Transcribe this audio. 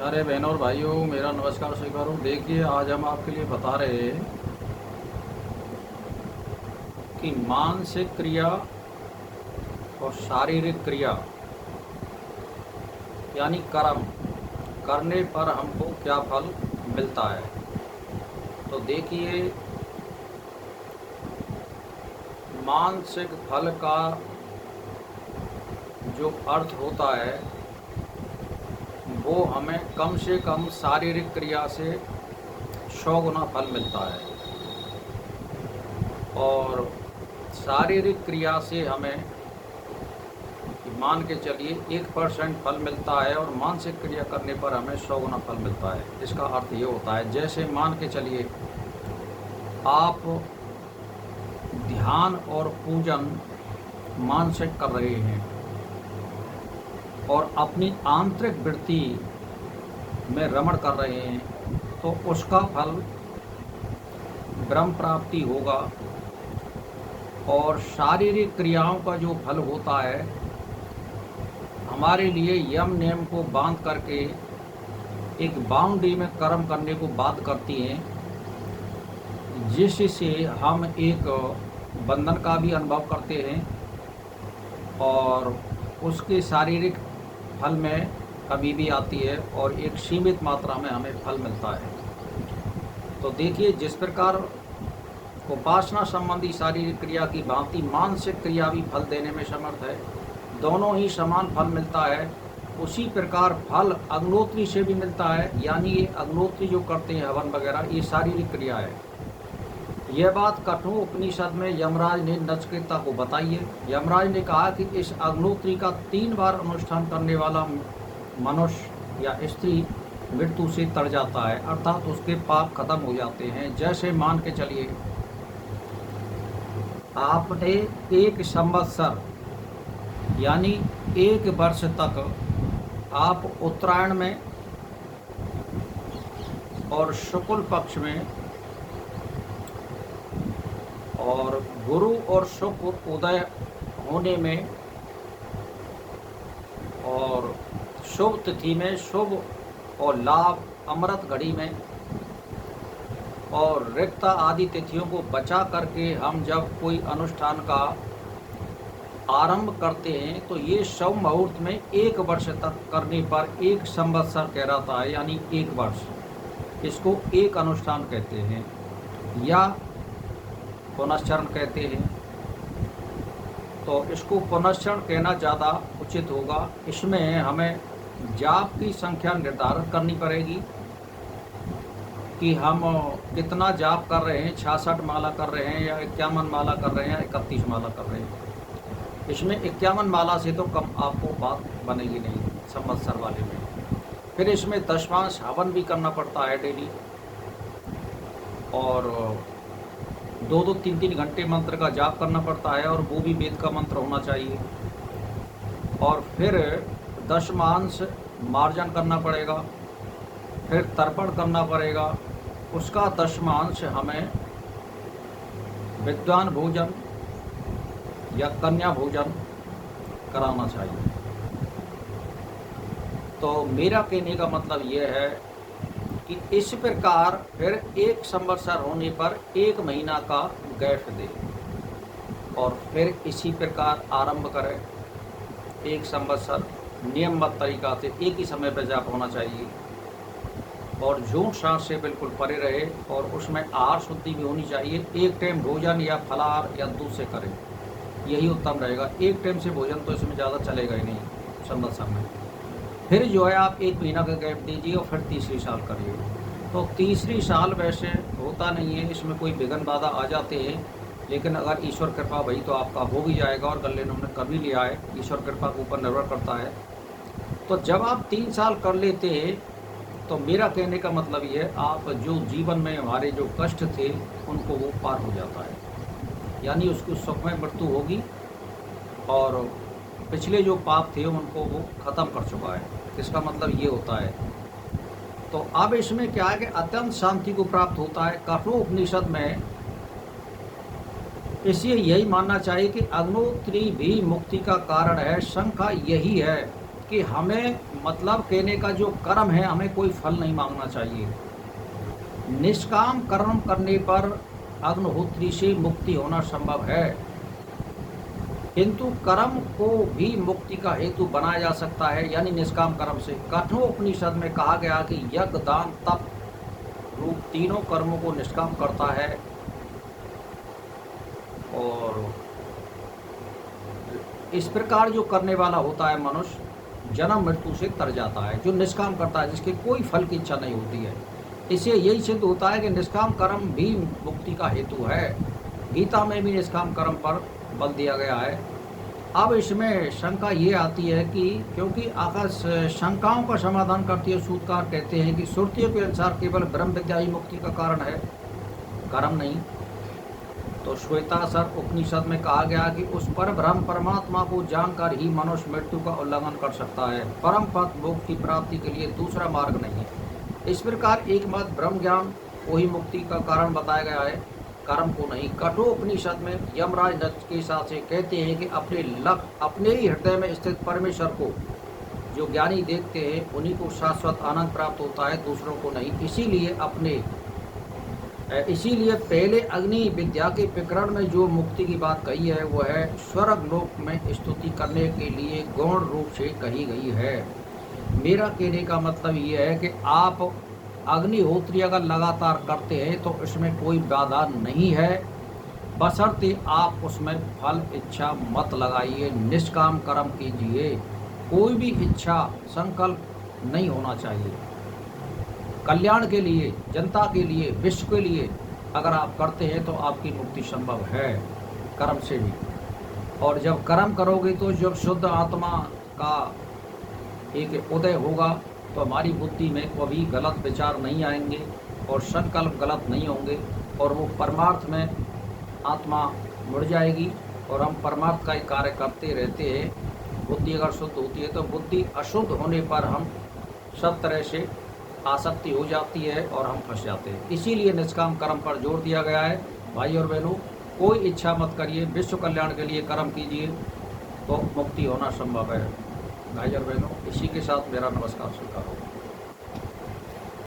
प्यारे बहनों और भाइयों, मेरा नमस्कार स्वीकार हो। देखिए, आज हम आपके लिए बता रहे हैं कि मानसिक क्रिया और शारीरिक क्रिया यानी कर्म करने पर हमको क्या फल मिलता है। तो देखिए, मानसिक फल का जो अर्थ होता है वो हमें कम से कम शारीरिक क्रिया से 100 गुना फल मिलता है, और शारीरिक क्रिया से हमें मान के चलिए 1% फल मिलता है, और मानसिक क्रिया करने पर हमें 100 गुना फल मिलता है। इसका अर्थ ये होता है, जैसे मान के चलिए आप ध्यान और पूजन मानसिक कर रहे हैं और अपनी आंतरिक वृत्ति में रमण कर रहे हैं, तो उसका फल ब्रह्म प्राप्ति होगा। और शारीरिक क्रियाओं का जो फल होता है, हमारे लिए यम नियम को बांध करके एक बाउंड्री में कर्म करने को बाध्य करती हैं, जिससे हम एक बंधन का भी अनुभव करते हैं और उसके शारीरिक फल में कमी भी आती है, और एक सीमित मात्रा में हमें फल मिलता है। तो देखिए, जिस प्रकार उपासना संबंधी शारीरिक क्रिया की भांति मानसिक क्रिया भी फल देने में समर्थ है, दोनों ही समान फल मिलता है। उसी प्रकार फल अग्नोत्री से भी मिलता है, यानी ये अग्नोत्री जो करते हैं हवन वगैरह, ये शारीरिक क्रिया है। यह बात कठोर उपनिषद में यमराज ने नचिकेता को बताई है। यमराज ने कहा कि इस अग्नोत्री का 3 बार अनुष्ठान करने वाला मनुष्य या स्त्री मृत्यु से तर जाता है, अर्थात उसके पाप खत्म हो जाते हैं। जैसे मान के चलिए आपने 1 संवत्सर यानी 1 वर्ष तक आप उत्तरायण में और शुक्ल पक्ष में और गुरु और शुक्र उदय होने में और शुभ तिथि में शुभ और लाभ अमृत घड़ी में और रिक्त आदि तिथियों को बचा करके हम जब कोई अनुष्ठान का आरंभ करते हैं, तो ये शुभ मुहूर्त में 1 वर्ष तक करने पर 1 संवत्सर कहलाता है, यानी 1 वर्ष। इसको एक अनुष्ठान कहते हैं या पुनश्चरण कहते हैं। तो इसको पुनश्चरण कहना ज़्यादा उचित होगा। इसमें हमें जाप की संख्या निर्धारित करनी पड़ेगी कि हम कितना जाप कर रहे हैं, 66 माला कर रहे हैं या 51 माला कर रहे हैं या 31 माला कर रहे हैं। इसमें 51 माला से तो कम आपको बात बनेगी नहीं संवत्सर वाले में। फिर इसमें दशमांश हवन भी करना पड़ता है डेली, और 2-2, 3-3 घंटे मंत्र का जाप करना पड़ता है, और वो भी वेद का मंत्र होना चाहिए। और फिर दशमांश मार्जन करना पड़ेगा, फिर तर्पण करना पड़ेगा। उसका दशमांश हमें विद्वान भोजन या कन्या भोजन कराना चाहिए। तो मेरा कहने का मतलब यह है कि इस प्रकार फिर 1 संवत्सर होने पर 1 महीना का गैप दे, और फिर इसी प्रकार आरंभ करें। 1 संवत्सर नियमबद्ध तरीका से एक ही समय पर जाप होना चाहिए, और झूठ सांस से बिल्कुल परे रहे, और उसमें आहार शुद्धि भी होनी चाहिए। 1 टाइम भोजन या फलाहार या दूध से करें, यही उत्तम रहेगा। 1 टाइम से भोजन तो इसमें ज़्यादा चलेगा ही नहीं संवत्सर में। फिर जो है आप 1 महीना का गैप दीजिए, और फिर तीसरी साल करिए। तो तीसरी साल वैसे होता नहीं है, इसमें कोई विघ्न बाधा आ जाते हैं, लेकिन अगर ईश्वर कृपा भई तो आपका हो भी जाएगा, और गले ने हमने कर भी लिया है। ईश्वर कृपा के ऊपर निर्भर करता है। तो जब आप 3 साल कर लेते हैं, तो मेरा कहने का मतलब ये है, आप जो जीवन में हमारे जो कष्ट थे उनको वो पार हो जाता है, यानी उसकी सुखमय मृत्यु होगी, और पिछले जो पाप थे उनको वो ख़त्म कर चुका है। इसका मतलब ये होता है। तो अब इसमें क्या है कि अत्यंत शांति को प्राप्त होता है। कठोर उपनिषद में इसलिए यही मानना चाहिए कि अग्नोत्री भी मुक्ति का कारण है। शंका यही है कि हमें मतलब कहने का जो कर्म है, हमें कोई फल नहीं मांगना चाहिए। निष्काम कर्म करने पर अग्निहोत्री से मुक्ति होना संभव है, किंतु कर्म को भी मुक्ति का हेतु बनाया जा सकता है, यानी निष्काम कर्म से। कठोपनिषद में कहा गया कि यज्ञ, दान, तप रूप तीनों कर्मों को निष्काम करता है और इस प्रकार जो करने वाला होता है मनुष्य जन्म मृत्यु से तर जाता है। जो निष्काम करता है, जिसके कोई फल की इच्छा नहीं होती है, इससे यही सिद्ध होता है कि निष्काम कर्म भी मुक्ति का हेतु है। गीता में भी निष्काम कर्म पर बल दिया गया है। अब इसमें शंका ये आती है कि क्योंकि आखिर शंकाओं का समाधान करते हुए सूत्रकार कहते हैं कि श्रुतियों के अनुसार केवल ब्रह्म विद्या ही मुक्ति का कारण है, कर्म नहीं। तो श्वेतासर उपनिषद में कहा गया कि उस पर ब्रह्म परमात्मा को जानकर ही मनुष्य मृत्यु का उल्लंघन कर सकता है। परम पद मोक्ष की प्राप्ति के लिए दूसरा मार्ग नहीं है। इस प्रकार एकमात्र ब्रह्म ज्ञान को ही मुक्ति का कारण बताया गया है, कर्म को नहीं। कठोपनिषद में यमराज नचिकेता से कहते हैं कि अपने ही हृदय में स्थित परमेश्वर को जो ज्ञानी देखते हैं उन्हीं को शाश्वत आनंद प्राप्त होता है, दूसरों को नहीं। इसीलिए पहले अग्नि विद्या के प्रकरण में जो मुक्ति की बात कही है वह है स्वर्ग लोक में स्तुति करने के लिए गौण रूप से कही गई है। मेरा कहने का मतलब ये है कि आप अग्निहोत्री अगर लगातार करते हैं तो इसमें कोई बाधा नहीं है, बशर्ते आप उसमें फल इच्छा मत लगाइए, निष्काम कर्म कीजिए। कोई भी इच्छा संकल्प नहीं होना चाहिए। कल्याण के लिए, जनता के लिए, विश्व के लिए अगर आप करते हैं तो आपकी मुक्ति संभव है कर्म से भी। और जब कर्म करोगे तो जब शुद्ध आत्मा का एक उदय होगा तो हमारी बुद्धि में कभी गलत विचार नहीं आएंगे और संकल्प गलत नहीं होंगे और वो परमार्थ में आत्मा मुड़ जाएगी और हम परमार्थ का ही कार्य करते रहते हैं। बुद्धि अगर शुद्ध होती है तो बुद्धि अशुद्ध होने पर हम सब तरह से आसक्ति हो जाती है और हम फंस जाते हैं। इसीलिए निष्काम कर्म पर जोर दिया गया है। भाई और बहनों, कोई इच्छा मत करिए, विश्व कल्याण के लिए कर्म कीजिए तो मुक्ति होना संभव है। भाई और बहनों, इसी के साथ मेरा नमस्कार स्वीकार हो।